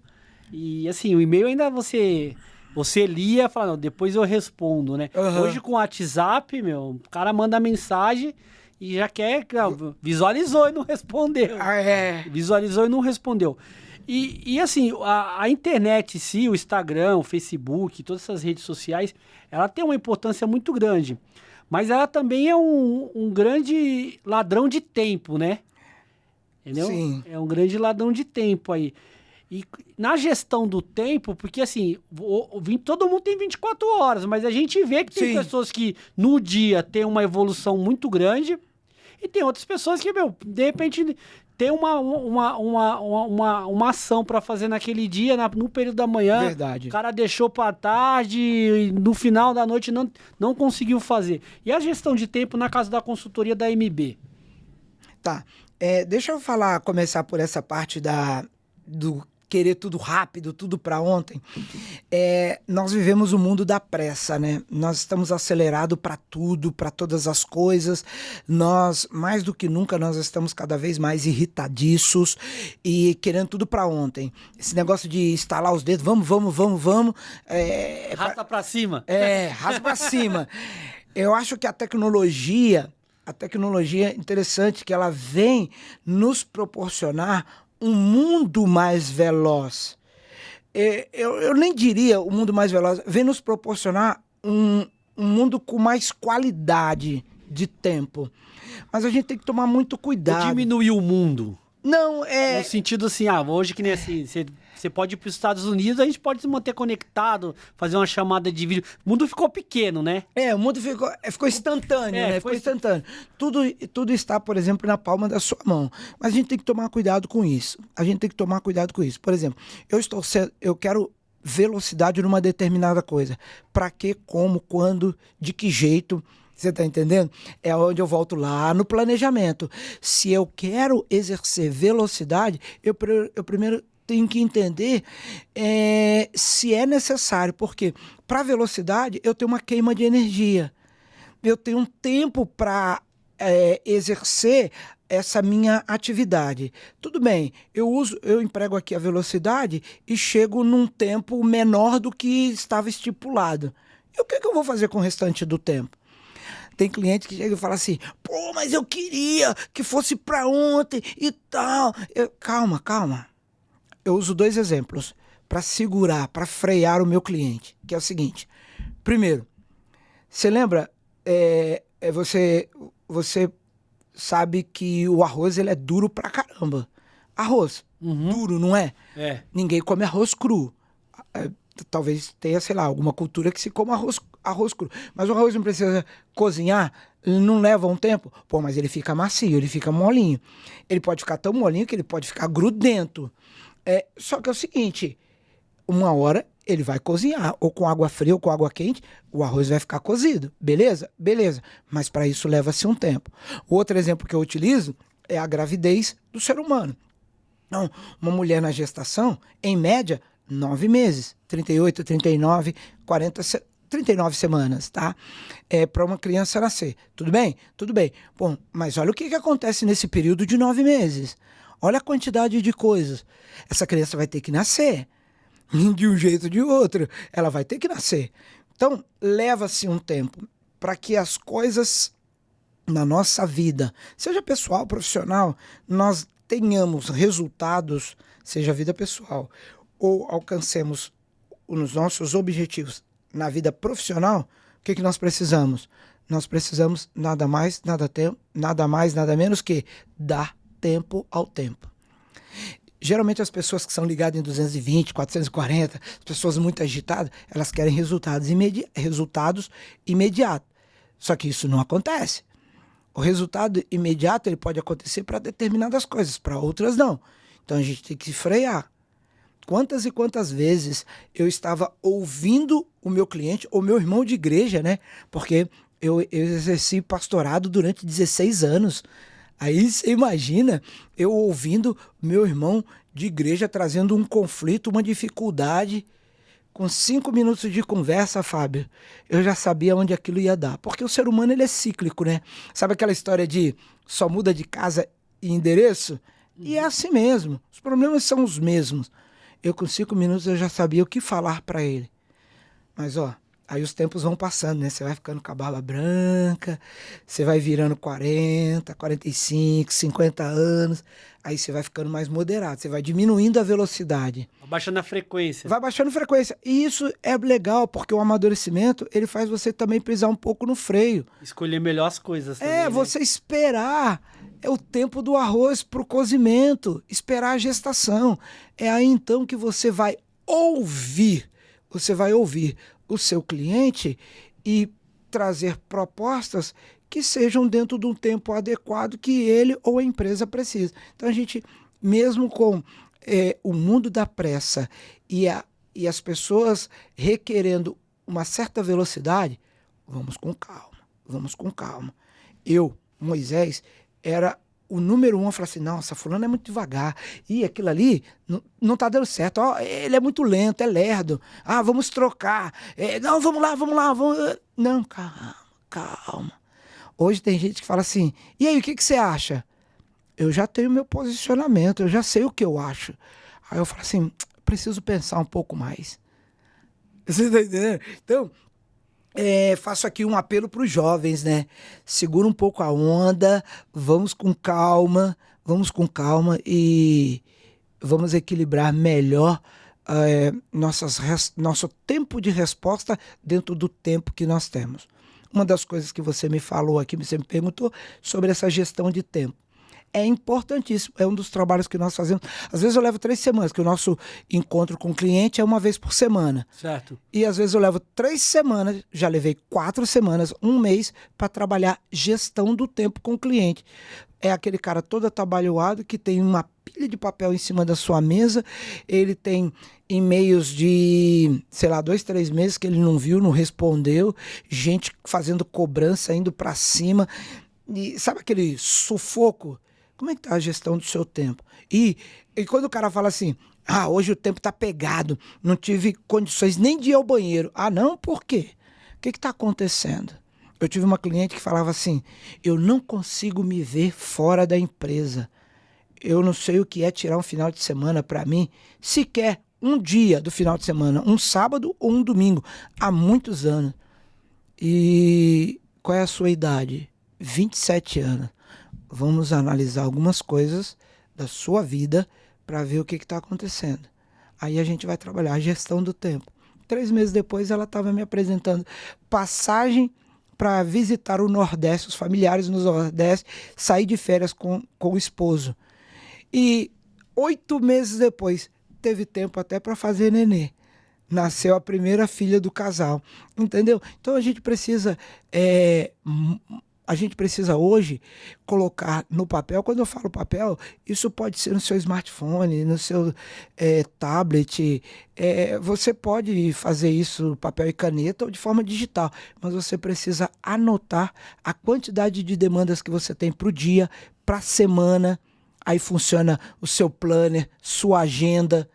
[SPEAKER 1] E assim, o e-mail ainda você lia e fala, não, depois eu respondo, né? Hoje com o WhatsApp, o cara manda mensagem e já quer, visualizou e não respondeu. Visualizou e não respondeu. E assim, a internet em si, o Instagram, o Facebook, todas essas redes sociais, ela tem uma importância muito grande. Mas ela também é um grande ladrão de tempo, né? Entendeu?
[SPEAKER 2] Sim.
[SPEAKER 1] É um grande ladrão de tempo aí. E na gestão do tempo, porque assim, todo mundo tem 24 horas, mas a gente vê que tem pessoas que no dia tem uma evolução muito grande e tem outras pessoas que, de repente, ter uma ação para fazer naquele dia, no período da manhã.
[SPEAKER 2] Verdade.
[SPEAKER 1] O cara deixou para tarde e no final da noite não conseguiu fazer. E a gestão de tempo na casa da consultoria da MB?
[SPEAKER 2] Tá. Deixa eu começar por essa parte do querer tudo rápido, tudo para ontem. Nós vivemos o mundo da pressa, né? Nós estamos acelerados para tudo, para todas as coisas. Nós, mais do que nunca, nós estamos cada vez mais irritadiços e querendo tudo para ontem. Esse negócio de estalar os dedos, vamos.
[SPEAKER 1] Rasta para cima.
[SPEAKER 2] Rasta para cima. Eu acho que a tecnologia é interessante, que ela vem nos proporcionar um mundo mais veloz. Eu nem diria o mundo mais veloz, vem nos proporcionar um mundo com mais qualidade de tempo. Mas a gente tem que tomar muito cuidado.
[SPEAKER 1] Diminuir o mundo.
[SPEAKER 2] Não,
[SPEAKER 1] no sentido assim, hoje que nem assim, você pode ir para os Estados Unidos, a gente pode se manter conectado, fazer uma chamada de vídeo. O mundo ficou pequeno, né?
[SPEAKER 2] O mundo ficou instantâneo, né? Ficou instantâneo. Tudo está, por exemplo, na palma da sua mão. Mas a gente tem que tomar cuidado com isso. Por exemplo, eu quero velocidade numa determinada coisa. Para quê, como, quando, de que jeito... Você está entendendo? É onde eu volto lá no planejamento. Se eu quero exercer velocidade, eu primeiro tenho que entender se é necessário. Porque para velocidade, eu tenho uma queima de energia. Eu tenho um tempo para exercer essa minha atividade. Tudo bem, eu emprego aqui a velocidade e chego num tempo menor do que estava estipulado. E o que eu vou fazer com o restante do tempo? Tem cliente que chega e fala assim, mas eu queria que fosse para ontem e tal. Calma. Eu uso 2 exemplos para segurar, para frear o meu cliente, que é o seguinte. Primeiro, você lembra, você sabe que o arroz ele é duro pra caramba. Arroz, duro, não é? Ninguém come arroz cru. Talvez tenha, sei lá, alguma cultura que se coma arroz cru. Mas o arroz não precisa cozinhar, não leva um tempo. Mas ele fica macio, ele fica molinho. Ele pode ficar tão molinho que ele pode ficar grudento. Só que é o seguinte, uma hora ele vai cozinhar, ou com água fria ou com água quente, o arroz vai ficar cozido. Beleza? Beleza. Mas para isso leva-se um tempo. O outro exemplo que eu utilizo é a gravidez do ser humano. Então, uma mulher na gestação, em média, 9 meses, 38, 39, 40, 39 semanas, tá? Para uma criança nascer. Tudo bem? Tudo bem. Bom, mas olha o que acontece nesse período de 9 meses. Olha a quantidade de coisas. Essa criança vai ter que nascer. De um jeito ou de outro. Ela vai ter que nascer. Então, leva-se um tempo para que as coisas na nossa vida, seja pessoal, profissional, nós tenhamos resultados, seja vida pessoal, ou alcancemos os nossos objetivos na vida profissional. O que nós precisamos? Nós precisamos nada mais, nada menos que dar tempo ao tempo. Geralmente as pessoas que são ligadas em 220, 440, as pessoas muito agitadas, elas querem resultados imediatos. Só que isso não acontece. O resultado imediato ele pode acontecer para determinadas coisas, para outras não. Então a gente tem que frear. Quantas e quantas vezes eu estava ouvindo o meu cliente, ou meu irmão de igreja, né? Porque eu exerci pastorado durante 16 anos. Aí você imagina eu ouvindo meu irmão de igreja trazendo um conflito, uma dificuldade. Com 5 minutos de conversa, Fábio, eu já sabia onde aquilo ia dar. Porque o ser humano ele é cíclico, né? Sabe aquela história de só muda de casa e endereço? E é assim mesmo. Os problemas são os mesmos. Eu com 5 minutos eu já sabia o que falar para ele. Mas aí os tempos vão passando, né? Você vai ficando com a barba branca, você vai virando 40, 45, 50 anos, aí você vai ficando mais moderado, você vai diminuindo a velocidade.
[SPEAKER 1] Vai baixando a frequência.
[SPEAKER 2] Vai baixando a frequência. E isso é legal, porque o amadurecimento, ele faz você também pisar um pouco no freio.
[SPEAKER 1] Escolher melhor as coisas também, né?
[SPEAKER 2] Você esperar o tempo do arroz para o cozimento, esperar a gestação. É aí então que você vai ouvir o seu cliente e trazer propostas que sejam dentro de um tempo adequado que ele ou a empresa precisa. Então a gente, mesmo com o mundo da pressa e as pessoas requerendo uma certa velocidade, vamos com calma, vamos com calma. Eu, Moisés, era o número 1, eu falei assim, nossa, fulano é muito devagar, e aquilo ali não tá dando certo, ó, ele é muito lento, é lerdo, vamos trocar, não, vamos lá, não, calma. Hoje tem gente que fala assim, e aí, o que você acha? Eu já tenho meu posicionamento, eu já sei o que eu acho. Aí eu falo assim, preciso pensar um pouco mais. Você tá entendendo? Então, faço aqui um apelo para os jovens, né? Segura um pouco a onda, vamos com calma e vamos equilibrar melhor nosso tempo de resposta dentro do tempo que nós temos. Uma das coisas que você me falou aqui, você me perguntou sobre essa gestão de tempo. É importantíssimo, é um dos trabalhos que nós fazemos. Às vezes eu levo 3 semanas, que o nosso encontro com o cliente é uma vez por semana.
[SPEAKER 1] Certo.
[SPEAKER 2] E às vezes eu levo 3 semanas, já levei 4 semanas, 1 mês, para trabalhar gestão do tempo com o cliente. É aquele cara todo atabalhoado que tem uma pilha de papel em cima da sua mesa, ele tem e-mails de, 2, 3 meses que ele não viu, não respondeu, gente fazendo cobrança, indo para cima. E sabe aquele sufoco? Como é que tá a gestão do seu tempo? E quando o cara fala assim, hoje o tempo tá pegado, não tive condições nem de ir ao banheiro. Não, por quê? O que tá acontecendo? Eu tive uma cliente que falava assim, eu não consigo me ver fora da empresa. Eu não sei o que é tirar um final de semana para mim, sequer um dia do final de semana, um sábado ou um domingo, há muitos anos. E qual é a sua idade? 27 anos. Vamos analisar algumas coisas da sua vida para ver o que está acontecendo. Aí a gente vai trabalhar a gestão do tempo. 3 meses depois ela estava me apresentando passagem para visitar o Nordeste, os familiares no Nordeste, sair de férias com o esposo. E 8 meses depois teve tempo até para fazer nenê. Nasceu a primeira filha do casal, entendeu? Então a gente precisa hoje colocar no papel. Quando eu falo papel, isso pode ser no seu smartphone, no seu tablet. Você pode fazer isso papel e caneta ou de forma digital, mas você precisa anotar a quantidade de demandas que você tem para o dia, para a semana. Aí funciona o seu planner, sua agenda.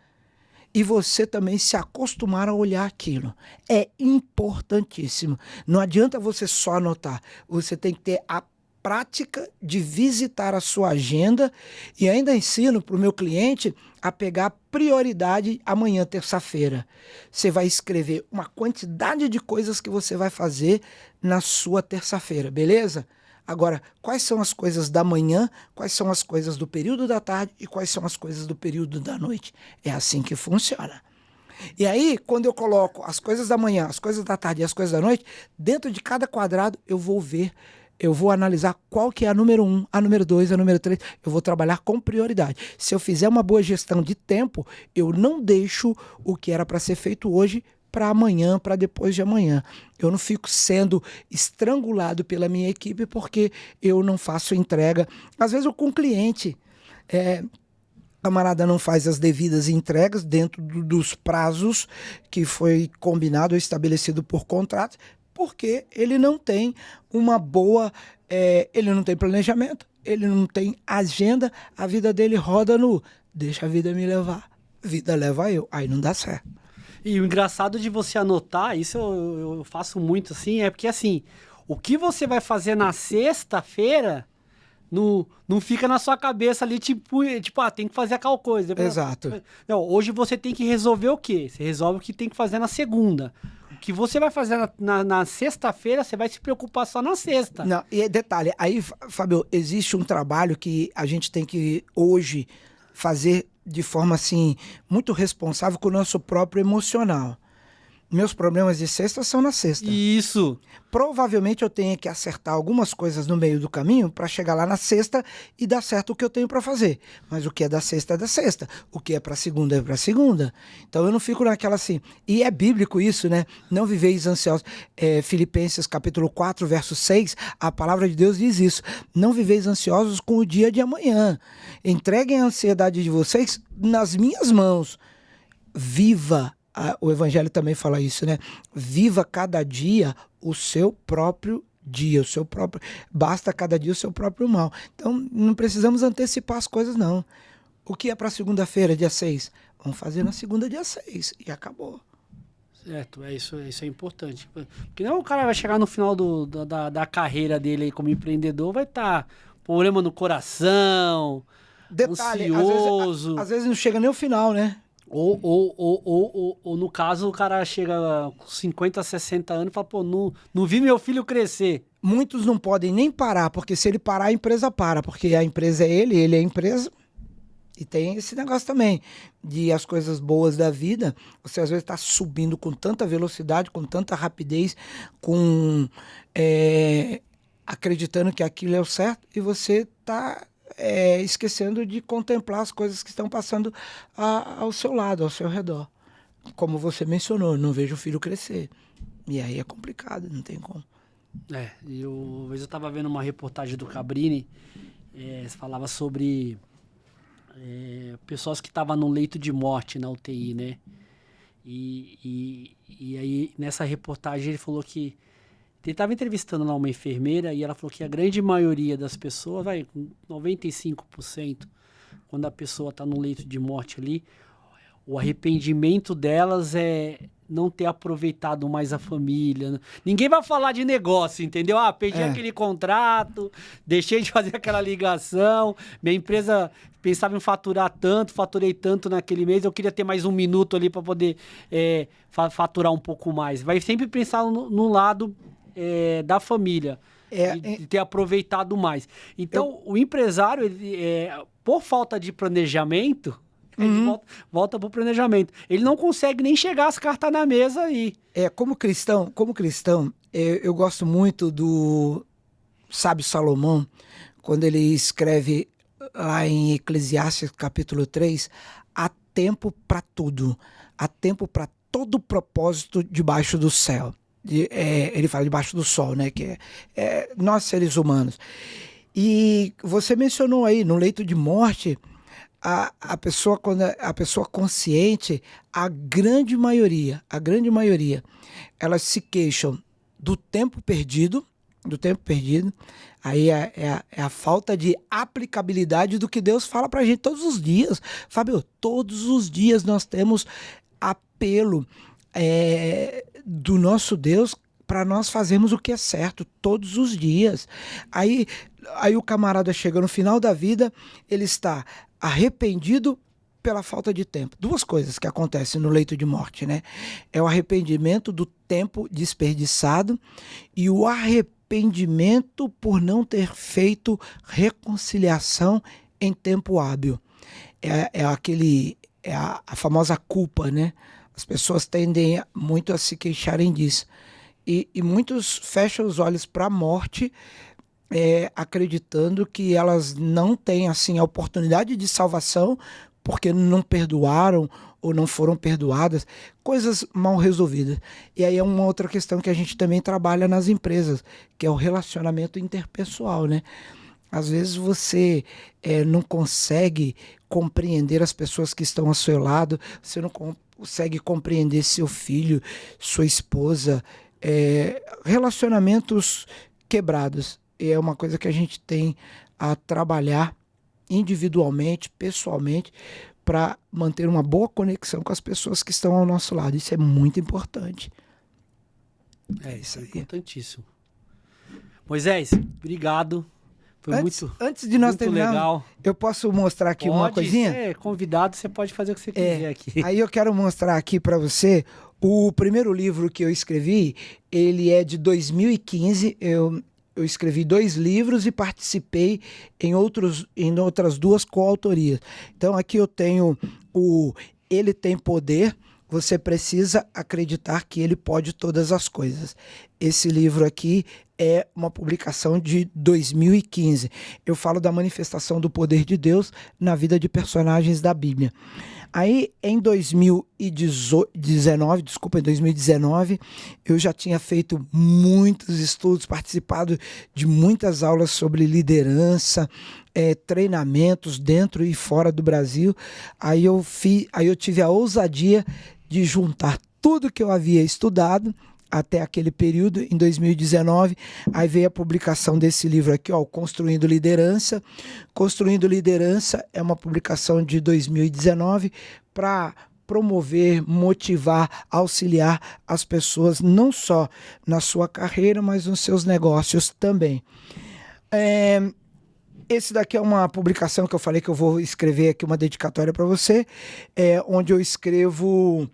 [SPEAKER 2] E você também se acostumar a olhar aquilo. É importantíssimo. Não adianta você só anotar. Você tem que ter a prática de visitar a sua agenda, e ainda ensino para o meu cliente a pegar prioridade amanhã, terça-feira. Você vai escrever uma quantidade de coisas que você vai fazer na sua terça-feira, beleza? Agora, quais são as coisas da manhã, quais são as coisas do período da tarde e quais são as coisas do período da noite? É assim que funciona. E aí, quando eu coloco as coisas da manhã, as coisas da tarde e as coisas da noite, dentro de cada quadrado eu vou analisar qual que é a número 1, a número 2, a número 3. Eu vou trabalhar com prioridade. Se eu fizer uma boa gestão de tempo, eu não deixo o que era para ser feito hoje para amanhã, para depois de amanhã. Eu não fico sendo estrangulado pela minha equipe porque eu não faço entrega. Às vezes eu com o cliente, a camarada não faz as devidas entregas dentro dos prazos que foi combinado ou estabelecido por contrato, porque ele não tem uma boa, ele não tem planejamento, ele não tem agenda, a vida dele roda no deixa a vida me levar, vida leva eu, aí não dá certo.
[SPEAKER 1] E o engraçado de você anotar, isso eu faço muito assim, é porque assim, o que você vai fazer na sexta-feira não fica na sua cabeça ali, tipo, tem que fazer aquela coisa. Depois,
[SPEAKER 2] exato.
[SPEAKER 1] Não, hoje você tem que resolver o quê? Você resolve o que tem que fazer na segunda. O que você vai fazer na sexta-feira, você vai se preocupar só na sexta.
[SPEAKER 2] Não, e detalhe, aí, Fábio, existe um trabalho que a gente tem que hoje fazer de forma assim muito responsável com o nosso próprio emocional. Meus problemas de sexta são na sexta.
[SPEAKER 1] Isso.
[SPEAKER 2] Provavelmente eu tenho que acertar algumas coisas no meio do caminho para chegar lá na sexta e dar certo o que eu tenho para fazer. Mas o que é da sexta é da sexta. O que é para segunda é para segunda. Então eu não fico naquela assim. E é bíblico isso, né? Não viveis ansiosos. Filipenses capítulo 4, verso 6, a palavra de Deus diz isso. Não viveis ansiosos com o dia de amanhã. Entreguem a ansiedade de vocês nas minhas mãos. Viva. O Evangelho também fala isso, né? Viva cada dia o seu próprio dia, basta cada dia o seu próprio mal. Então, não precisamos antecipar as coisas, não. O que é para segunda-feira, dia 6? Vamos fazer na segunda, dia 6, e acabou.
[SPEAKER 1] Certo, isso é importante. Porque não o cara vai chegar no final da carreira dele aí como empreendedor, vai estar problema no coração,
[SPEAKER 2] Detalhe,
[SPEAKER 1] ansioso.
[SPEAKER 2] Às vezes não chega nem o final, né?
[SPEAKER 1] Ou no caso, o cara chega com 50, 60 anos e fala, pô, não vi meu filho crescer.
[SPEAKER 2] Muitos não podem nem parar, porque se ele parar, a empresa para, porque a empresa é ele é a empresa. E tem esse negócio também, de as coisas boas da vida, você às vezes está subindo com tanta velocidade, com tanta rapidez, acreditando que aquilo é o certo, e você está esquecendo de contemplar as coisas que estão passando ao seu lado, ao seu redor. Como você mencionou, não vejo o filho crescer. E aí é complicado, não tem como.
[SPEAKER 1] Uma vez eu estava vendo uma reportagem do Cabrini, falava sobre pessoas que estavam no leito de morte na UTI, né? E aí, nessa reportagem, ele falou que ele estava entrevistando lá uma enfermeira e ela falou que a grande maioria das pessoas, 95%, quando a pessoa está no leito de morte ali, o arrependimento delas é não ter aproveitado mais a família. Ninguém vai falar de negócio, entendeu? Perdi aquele contrato, deixei de fazer aquela ligação, minha empresa pensava em faturar tanto, faturei tanto naquele mês, eu queria ter mais um minuto ali para poder faturar um pouco mais. Vai sempre pensar no lado da família, de ter aproveitado mais. Então, o empresário, por falta de planejamento, ele volta para o planejamento. Ele não consegue nem chegar às cartas na mesa aí.
[SPEAKER 2] Como cristão, eu gosto muito do sábio Salomão, quando ele escreve lá em Eclesiastes capítulo 3, há tempo para tudo, há tempo para todo propósito debaixo do céu. Ele fala debaixo do sol, né? Que nós seres humanos. E você mencionou aí, no leito de morte, a pessoa consciente, a grande maioria, elas se queixam do tempo perdido, aí é a falta de aplicabilidade do que Deus fala pra gente todos os dias. Fábio, todos os dias nós temos apelo do nosso Deus para nós fazermos o que é certo todos os dias. Aí o camarada chega no final da vida, ele está arrependido pela falta de tempo. Duas coisas que acontecem no leito de morte, né? É o arrependimento do tempo desperdiçado e o arrependimento por não ter feito reconciliação em tempo hábil. A famosa culpa, né? As pessoas tendem muito a se queixarem disso. E muitos fecham os olhos para a morte, acreditando que elas não têm assim, a oportunidade de salvação porque não perdoaram ou não foram perdoadas, coisas mal resolvidas. E aí é uma outra questão que a gente também trabalha nas empresas, que é o relacionamento interpessoal, né? Às vezes você não consegue compreender as pessoas que estão ao seu lado, você não consegue compreender seu filho, sua esposa, relacionamentos quebrados. E é uma coisa que a gente tem a trabalhar individualmente, pessoalmente, para manter uma boa conexão com as pessoas que estão ao nosso lado. Isso é muito importante.
[SPEAKER 1] Isso é importantíssimo. Moisés, obrigado. Foi
[SPEAKER 2] antes de nós
[SPEAKER 1] muito
[SPEAKER 2] terminar,
[SPEAKER 1] legal.
[SPEAKER 2] Eu posso mostrar aqui uma coisinha?
[SPEAKER 1] Convidado, você pode fazer o que você quiser aqui.
[SPEAKER 2] Aí eu quero mostrar aqui para você o primeiro livro que eu escrevi. Ele é de 2015. Eu escrevi 2 livros e participei em outras 2 coautorias. Então aqui eu tenho o Ele Tem Poder, você precisa acreditar que ele pode todas as coisas. Esse livro aqui é uma publicação de 2015. Eu falo da manifestação do poder de Deus na vida de personagens da Bíblia. Aí, em 2019, eu já tinha feito muitos estudos, participado de muitas aulas sobre liderança, treinamentos dentro e fora do Brasil. Aí eu tive a ousadia de juntar tudo que eu havia estudado até aquele período, em 2019, aí veio a publicação desse livro aqui, ó, Construindo Liderança. Construindo Liderança é uma publicação de 2019 para promover, motivar, auxiliar as pessoas, não só na sua carreira, mas nos seus negócios também. Esse daqui é uma publicação que eu falei que eu vou escrever aqui, uma dedicatória para você, onde eu escrevo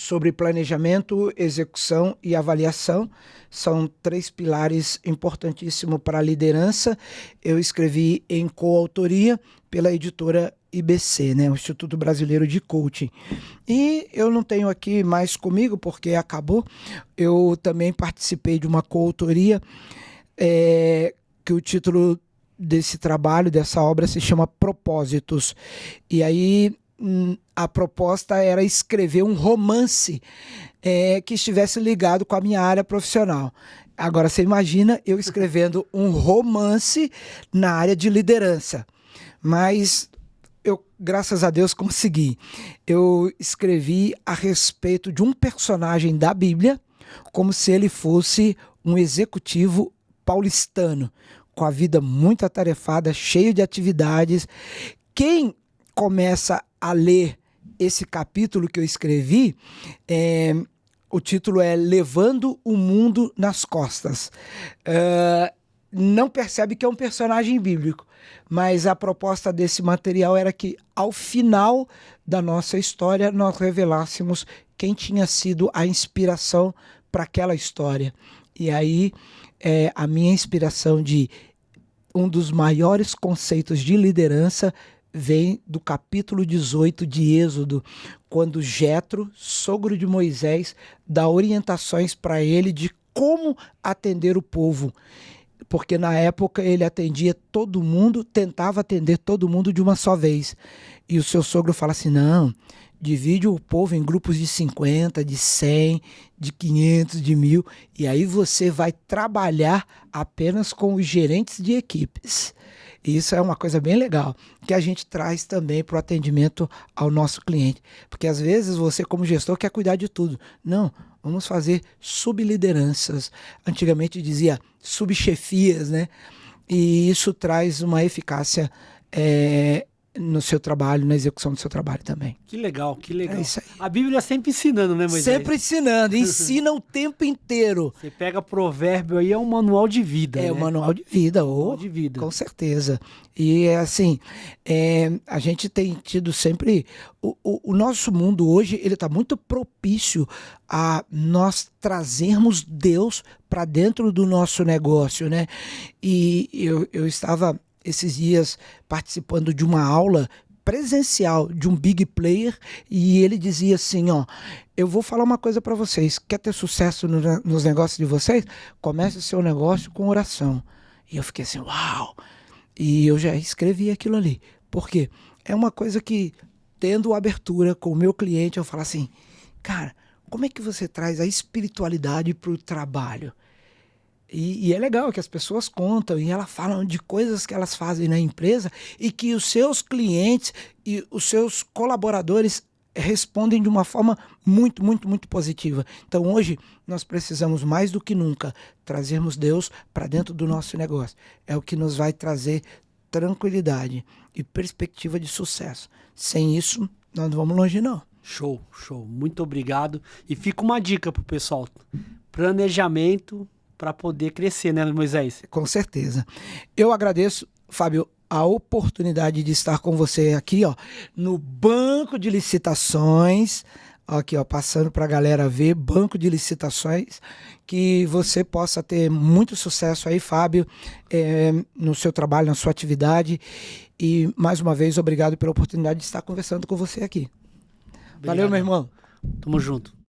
[SPEAKER 2] sobre planejamento, execução e avaliação. São 3 pilares importantíssimos para a liderança. Eu escrevi em coautoria pela editora IBC, né, o Instituto Brasileiro de Coaching. E eu não tenho aqui mais comigo porque acabou. Eu também participei de uma coautoria que o título desse trabalho, dessa obra, se chama Propósitos. E aí a proposta era escrever um romance que estivesse ligado com a minha área profissional. Agora, você imagina eu escrevendo um romance na área de liderança. Mas eu, graças a Deus, consegui. Eu escrevi a respeito de um personagem da Bíblia, como se ele fosse um executivo paulistano, com a vida muito atarefada, cheio de atividades. Quem começa a ler esse capítulo que eu escrevi, o título é Levando o Mundo nas Costas. Não percebe que é um personagem bíblico, mas a proposta desse material era que, ao final da nossa história, nós revelássemos quem tinha sido a inspiração para aquela história. E aí, a minha inspiração de um dos maiores conceitos de liderança vem do capítulo 18 de Êxodo, quando Jetro, sogro de Moisés, dá orientações para ele de como atender o povo. Porque na época ele atendia todo mundo, tentava atender todo mundo de uma só vez. E o seu sogro fala assim, não, divide o povo em grupos de 50, de 100, de 500, de 1000, e aí você vai trabalhar apenas com os gerentes de equipes. Isso é uma coisa bem legal, que a gente traz também para o atendimento ao nosso cliente. Porque às vezes você, como gestor, quer cuidar de tudo. Não, vamos fazer sublideranças. Antigamente dizia subchefias, né? E isso traz uma eficácia no seu trabalho, na execução do seu trabalho também.
[SPEAKER 1] Que legal, que legal.
[SPEAKER 2] É isso aí.
[SPEAKER 1] A Bíblia sempre ensinando, né, Moisés?
[SPEAKER 2] Sempre ensinando, ensina o tempo inteiro.
[SPEAKER 1] Você pega provérbio aí, é um manual de vida, né?
[SPEAKER 2] É um manual de vida,
[SPEAKER 1] Manual de vida.
[SPEAKER 2] Com certeza. E assim, a gente tem tido sempre... O nosso mundo hoje, ele está muito propício a nós trazermos Deus para dentro do nosso negócio, né? E eu estava esses dias participando de uma aula presencial de um big player e ele dizia assim, ó, eu vou falar uma coisa para vocês, quer ter sucesso nos negócios de vocês? Comece o seu negócio com oração. E eu fiquei assim, uau! E eu já escrevi aquilo ali. Por quê? É uma coisa que, tendo abertura com o meu cliente, eu falo assim, cara, como é que você traz a espiritualidade para o trabalho? E é legal que as pessoas contam e elas falam de coisas que elas fazem na empresa e que os seus clientes e os seus colaboradores respondem de uma forma muito, muito, muito positiva. Então hoje nós precisamos mais do que nunca trazermos Deus para dentro do nosso negócio. É o que nos vai trazer tranquilidade e perspectiva de sucesso. Sem isso, nós não vamos longe não.
[SPEAKER 1] Show, show. Muito obrigado. E fica uma dica pro pessoal. Planejamento para poder crescer, né, Moisés?
[SPEAKER 2] Com certeza. Eu agradeço, Fábio, a oportunidade de estar com você aqui, ó, no banco de licitações, aqui, ó, passando para a galera ver, banco de licitações, que você possa ter muito sucesso aí, Fábio, no seu trabalho, na sua atividade, e mais uma vez, obrigado pela oportunidade de estar conversando com você aqui.
[SPEAKER 1] Obrigado.
[SPEAKER 2] Valeu, meu irmão.
[SPEAKER 1] Tamo junto.